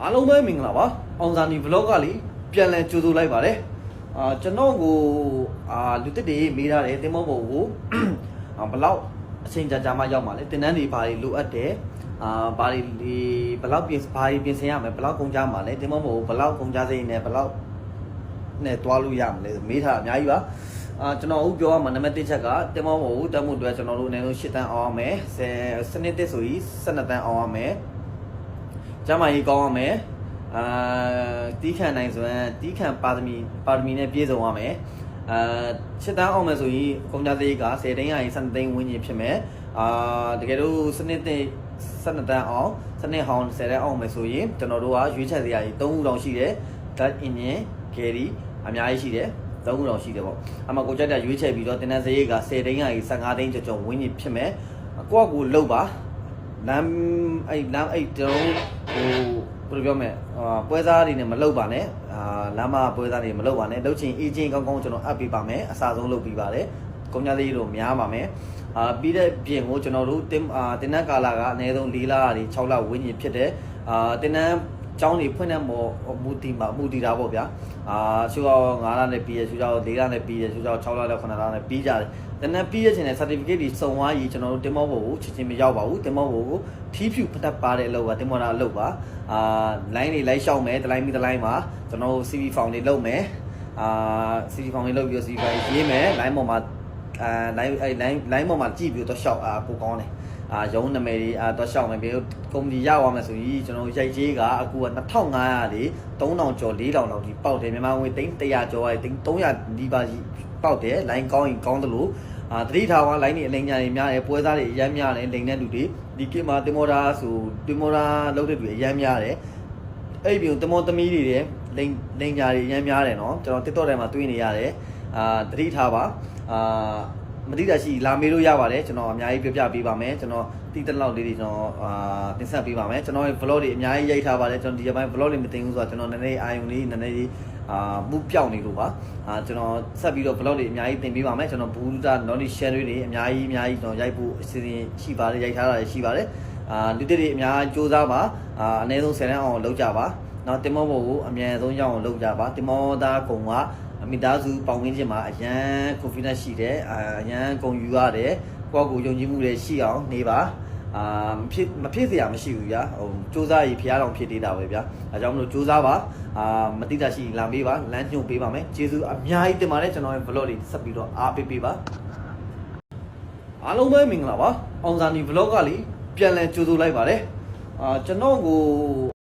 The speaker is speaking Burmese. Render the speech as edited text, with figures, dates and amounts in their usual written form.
အားလုံးပဲမင်္ဂလာပါအောင်စာနီ vlog ကလေပြန်လည်ကြိုဆိုလိုက်ပါတယ်ကျွန်တော်ကိုလူတစ်တွေမေးထားတယ်တင်မောပေါ်ကိုဘလောက်အချိန်ကြာမှရောက်မှာလဲတင်တန်းတွေဘာတွေလိုအပ်တယ်ဘာတွေဘလောက်ပြင်ဆင်ရမယ်ဘလောက်ကုန်ကြမှာလဲတင်မောပေါ်ကိုဘလောက်ကုန်ကြစိမ့်နဲ့ဘလောက်နဲ့တွားလို့ရမလဲမေးထားတာအများကြီးပါကျွန်တော်ဦးပြောရမှာနံပါတ်1ချက်ကတင်မောပေါ်ကိုတက်မှုအတွက်ကျွန်တော်တို့အနေနဲ့8တန်းအောင်ရမယ်စနစ်တစ်ဆိုပြီး12တန်းအောင်ရမယ်ကျမကြီးကောင်းရမယ်တီးခံနိုင်ဆိုရင်တီးခံပါရမီနဲ့ပြည့်စုံရမယ်7တန်းအောင်မယ်ဆိုရင်ကုန်ကြစရိတ်က10သိန်းရရင်7သိန်းဝန်းကျင်ဖြစ်မယ်တကယ်လို့စနစ်သစ်12တန်းအောင်စနစ်ဟောင်း10တန်းအောင်မယ်ဆိုရင်ကျွန်တော်တို့ကရွေးချက်စရာကြီး3ခုတောင်ရှိတယ် Dutch Engine Carry အများကြီးရှိတယ်3ခုတောင်ရှိတယ်ပေါ့အမှကိုကြက်တဲ့ရွေးချက်ပြီးတော့တင်တန်းစရိတ်က10သိန်းရရင်15သိန်းကျော်ဝန်းကျင်ဖြစ်မယ်ကိုယ့်ကိုလှုပ်ပါလမ်းကျွန်တော်ဘယ်လိုပြောမလဲပွဲစားတွေနဲ့မလှုပ်ပါနဲ့လမ်းမပွဲစားတွေမလှုပ်ပါနဲ့လှုပ်ချင်အေးချင်းကောင်းကောင်းကျွန်တော်အပ်ပေးပါမယ်အစားဆုံးလှုပ်ပေးပါတယ်ကုန်ကြသေးလို့များပါမယ်ပြီးတဲ့ပြင်ကိုကျွန်တော်တို့တင်နန်းကာလာကအနည်းဆုံး4လကနေ6လဝန်းကျင်ဖြစ်တယ်တင်နန်းကျောင်းတွေဖွင့်တဲ့မူတည်တာပေါ့ဗျာရှူတော့9လနဲ့ပြီးရရှူတော့4လနဲ့ပြီးရရှူတော့6လနဲ့9လနဲ့ပြီးကြတယ်တနက်ပြီးရခြင်းနဲ့ certificate တွေစုံသွားရင်ကျွန်တော်တို့တင်မောဖို့ကိုချက်ချင်းမရောက်ပါဘူးတင်မောဖို့ကိုထီးဖြူဖတ်ပါတဲ့အလုပ်ကတင်မောတာအလုပ်ပါline တွေလိုက်ရှောက်မယ်တလိုင်းပြီးတလိုင်းမှာကျွန်တော်တို့ CV form တွေလုပ်မယ်CV form တွေလုပ်ပြီး CV ရေးမယ် line ပေါ်မှာline ပေါ်မှာကြည့်ပြီးတော့ရှောက်ပိုကောင်းတယ်ရုံးနာမည်တွေတော့ရှောက်မယ်ပြီးတော့ကုမ္ပဏီရသွားမယ်ဆိုရင်ကျွန်တော်ရိုက်ကြေးကအခုက2500လေ3000ကျော်4000လောက်ဒီပေါက်တယ်မြန်မာငွေ100ကျော်ရတယ်300ဒီပါပေါက်တယ် line ကောင်းရင်ကောင်းတယ်လို့တတိထားက line တွေအလိမ်ညာတွေများတယ်ပွဲစားတွေအများများတယ်လိမ်တဲ့လူတွေဒီကိမှာတင်မောတာဆိုတင်မောတာလုပ်တဲ့လူအများများတယ်အဲ့ဒီတင်မောသမီးတွေလိမ်ညာတွေအများများတယ်နော်ကျွန်တော် TikTok ထဲမှာတွေ့နေရတယ်တတိထားပါမတိတာရှိလာမေးလို့ရပါတယ်ကျွန်တော်အများကြီးပြပေးပါမယ်ကျွန်တော်တီးတဲ့လောက်လေးတွေကျွန်တော်တင်ဆက်ပေးပါမယ်ကျွန်တော်ရဲ့ vlog တွေအများကြီးရိုက်ထားပါတယ်ကျွန်တော်ဒီပိုင်း vlog တွေမတင်ဘူးဆိုတော့ကျွန်တော်နည်းနည်းအာယုံလေးနည်းနည်းမှုပြောင်းနေလို့ပါကျွန်တော်ဆက်ပြီးတော့ vlog တွေအများကြီးတင်ပေးပါမယ်ကျွန်တော်ဘူဒာ knowledge share တွေအများကြီးကျွန်တော်ရိုက်ဖို့အစီအစဉ်ရှိပါတယ်ရိုက်ထားတာရှိပါတယ်လူတွေအများကြီးစူးစမ်းပါအနည်းဆုံး10တန်းအောင်လုပ်ကြပါနော်တင်မောဖို့ကိုအမြန်ဆုံးရအောင်လုပ်ကြပါတင်မောသားကုံကမိသားစုပေါင်းဝန်းကျင်မှာအရန် confidence ရှိတယ်အရန်ဂုဏ်ယူရတယ်ကိုယ့်ကိုယုံကြည်မှုတွေရှိအောင်နေပါမဖြစ်เสียမရှိဘူးဗျာဟိုစူးစမ်းရေးဖျားတော်ဖြစ်သေးတာပဲဗျာအဲကြောင့်မလို့စူးစမ်းပါမတိတာရှိလာပေးပါလမ်းညွှန်ပေးပါမယ်ကျေးဇူးအများကြီးတင်ပါတယ်ကျွန်တော်ရဲ့ vlog တွေဆက်ပြီးတော့အားပေးပါအားလုံးပဲမင်္ဂလာပါအောင်စာနီ vlog ကလေပြန်လည်ကြိုဆိုလိုက်ပါတယ်ကျွန်တော်ကို